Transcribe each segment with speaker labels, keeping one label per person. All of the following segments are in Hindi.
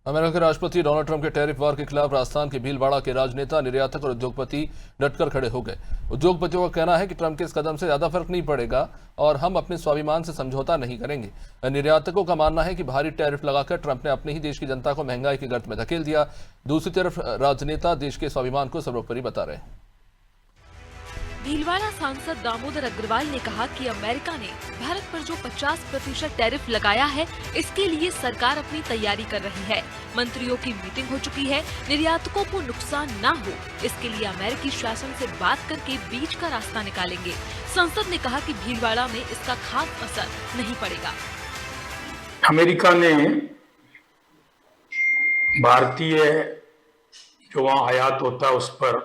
Speaker 1: अमेरिका के राष्ट्रपति डोनाल्ड ट्रंप के टैरिफ वार के खिलाफ राजस्थान के भीलवाड़ा के राजनेता, निर्यातक और उद्योगपति डटकर खड़े हो गए। उद्योगपतियों का कहना है कि ट्रंप के इस कदम से ज्यादा फर्क नहीं पड़ेगा और हम अपने स्वाभिमान से समझौता नहीं करेंगे। निर्यातकों का मानना है कि भारी टैरिफ लगाकर ट्रंप ने अपने ही देश की जनता को महंगाई की गर्त में धकेल दिया। दूसरी तरफ राजनेता देश के स्वाभिमान को सर्वोपरि बता रहे हैं।
Speaker 2: भीलवाड़ा सांसद दामोदर अग्रवाल ने कहा कि अमेरिका ने भारत पर जो 50% टैरिफ लगाया है, इसके लिए सरकार अपनी तैयारी कर रही है। मंत्रियों की मीटिंग हो चुकी है। निर्यातकों को नुकसान न हो, इसके लिए अमेरिकी शासन से बात करके बीच का रास्ता निकालेंगे। सांसद ने कहा कि भीलवाड़ा में इसका खास असर नहीं पड़ेगा।
Speaker 3: अमेरिका ने भारतीय जो वहाँ आयात होता है उस पर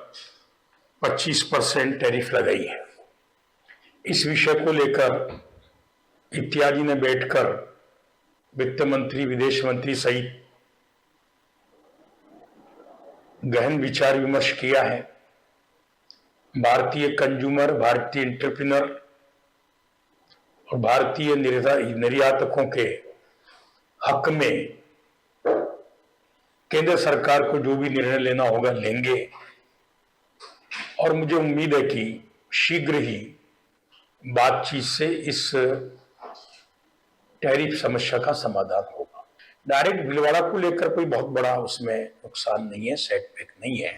Speaker 3: 25% टैरिफ लगाई है। इस विषय को लेकर इत्यादि ने बैठकर वित्त मंत्री, विदेश मंत्री सहित गहन विचार विमर्श किया है। भारतीय कंज्यूमर, भारतीय एंटरप्रेन्योर और भारतीय निर्यातकों के हक में केंद्र सरकार को जो भी निर्णय लेना होगा लेंगे और मुझे उम्मीद है कि शीघ्र ही बातचीत से इस टैरिफ समस्या का समाधान होगा। डायरेक्ट भीलवाड़ा को लेकर कोई बहुत बड़ा उसमें नुकसान नहीं है, सेटबैक नहीं है।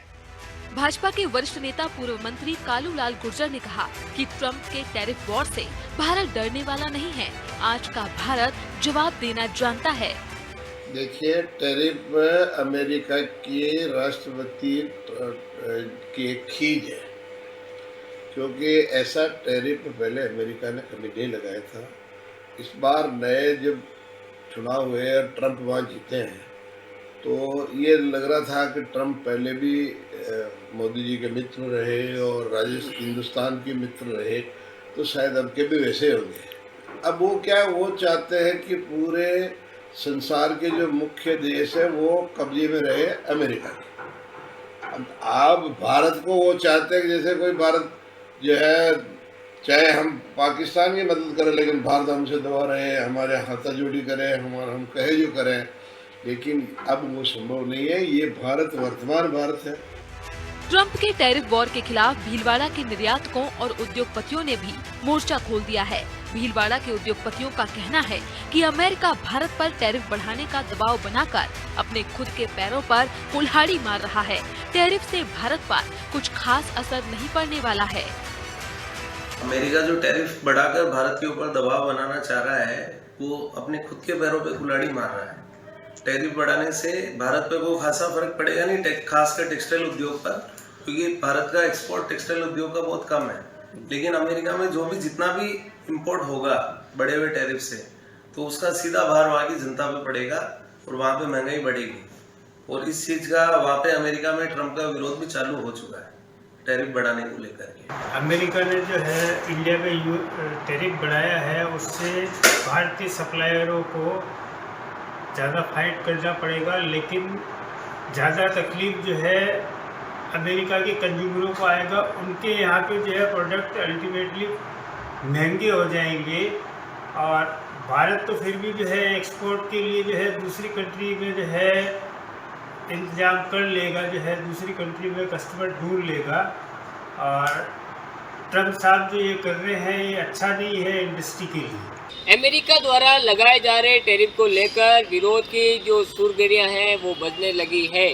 Speaker 2: भाजपा के वरिष्ठ नेता पूर्व मंत्री कालूलाल गुर्जर ने कहा कि ट्रंप के टैरिफ वॉर से भारत डरने वाला नहीं है। आज का भारत जवाब देना जानता है।
Speaker 4: देखिए, टैरिफ अमेरिका के राष्ट्रपति की खींच है, क्योंकि ऐसा टैरिफ पहले अमेरिका ने कभी नहीं लगाया था। इस बार नए जब चुनाव हुए और ट्रंप वहाँ जीते हैं, तो ये लग रहा था कि ट्रंप पहले भी मोदी जी के मित्र रहे और हिंदुस्तान के मित्र रहे, तो शायद अब के भी वैसे होंगे। अब वो क्या, वो चाहते हैं कि पूरे संसार के जो मुख्य देश है वो कब्जे में रहे अमेरिका के। अब भारत को वो चाहते हैं कि जैसे कोई भारत जो है, चाहे हम पाकिस्तान की मदद करें लेकिन भारत हमसे दबा रहे, हमारे हाथाजोड़ी करें, हम कहे जो करें, लेकिन अब वो संभव नहीं है। ये भारत वर्तमान भारत है।
Speaker 2: ट्रंप के टैरिफ वॉर के खिलाफ भीलवाड़ा के निर्यातकों और उद्योगपतियों ने भी मोर्चा खोल दिया है। भीलवाड़ा के उद्योगपतियों का कहना है कि अमेरिका भारत पर टैरिफ बढ़ाने का दबाव बनाकर अपने खुद के पैरों पर कुल्हाड़ी मार रहा है। टैरिफ से भारत पर कुछ खास असर नहीं पड़ने वाला है।
Speaker 5: अमेरिका जो टैरिफ बढ़ाकर भारत के ऊपर दबाव बनाना चाह रहा है, वो अपने खुद के पैरों पे कुल्हाड़ी मार रहा है। टैरिफ बढ़ाने से भारत पे वो खासा फर्क पड़ेगा नहीं, खासकर टेक्सटाइल उद्योग पर, क्योंकि भारत का एक्सपोर्ट टेक्सटाइल उद्योग का बहुत कम है। लेकिन अमेरिका में जो भी जितना भी इंपोर्ट होगा बढ़े हुए टैरिफ से, तो उसका सीधा भार वहाँ की जनता पे पड़ेगा और वहाँ पे महंगाई बढ़ेगी। और इस चीज का वहाँ पे अमेरिका में ट्रंप का विरोध भी चालू हो चुका है टैरिफ बढ़ाने को लेकर के।
Speaker 6: अमेरिका ने जो है इंडिया में टैरिफ बढ़ाया है, उससे भारतीय सप्लायरों को ज़्यादा फाइट करना पड़ेगा, लेकिन ज़्यादा तकलीफ जो है अमेरिका के कंज्यूमरों को आएगा। उनके यहाँ पे जो है प्रोडक्ट अल्टीमेटली महंगे हो जाएंगे और भारत तो फिर भी जो है एक्सपोर्ट के लिए जो है दूसरी कंट्री में जो है इंतजाम कर लेगा, जो है दूसरी कंट्री में कस्टमर ढूंढ लेगा। और ट्रंप साहब जो ये कर रहे हैं ये अच्छा नहीं है इंडस्ट्री के लिए।
Speaker 7: अमेरिका द्वारा लगाए जा रहे टैरिफ को लेकर विरोध की जो सुरगड़ियां हैं वो बजने लगी है,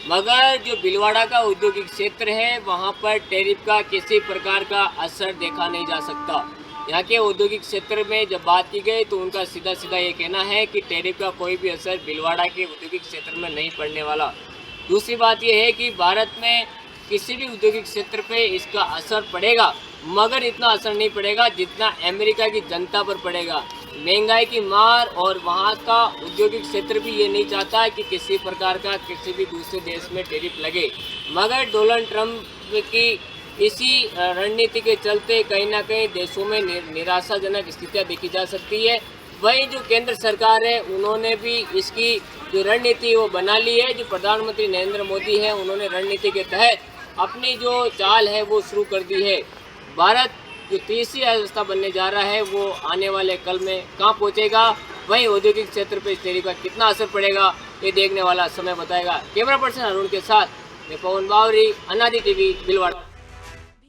Speaker 7: मगर जो भीलवाड़ा का औद्योगिक क्षेत्र है वहां पर टैरिफ का किसी प्रकार का असर देखा नहीं जा सकता। यहाँ के औद्योगिक क्षेत्र में जब बात की गई तो उनका सीधा सीधा ये कहना है कि टैरिफ का कोई भी असर भीलवाड़ा के औद्योगिक क्षेत्र में नहीं पड़ने वाला। दूसरी बात यह है कि भारत में किसी भी औद्योगिक क्षेत्र पे इसका असर पड़ेगा, मगर इतना असर नहीं पड़ेगा जितना अमेरिका की जनता पर पड़ेगा। महंगाई की मार, और वहाँ का औद्योगिक क्षेत्र भी ये नहीं चाहता कि किसी प्रकार का किसी भी दूसरे देश में टैरिफ लगे, मगर डोनाल्ड ट्रंप की इसी रणनीति के चलते कहीं ना कहीं देशों में निराशाजनक स्थितियाँ देखी जा सकती है। वहीं जो केंद्र सरकार है उन्होंने भी इसकी जो रणनीति वो बना ली है। जो प्रधानमंत्री नरेंद्र मोदी है उन्होंने रणनीति के तहत अपनी जो चाल है वो शुरू कर दी है। भारत जो तीसरी अर्थव्यवस्था बनने जा रहा है वो आने वाले कल में कहाँ पहुँचेगा, वहीं औद्योगिक क्षेत्र पर इस टैरिफ का कितना असर पड़ेगा, ये देखने वाला समय बताएगा। कैमरा पर्सन अरुण के साथ मैं पवन बावरी, अन्नादि टीवी, भीलवाड़ा।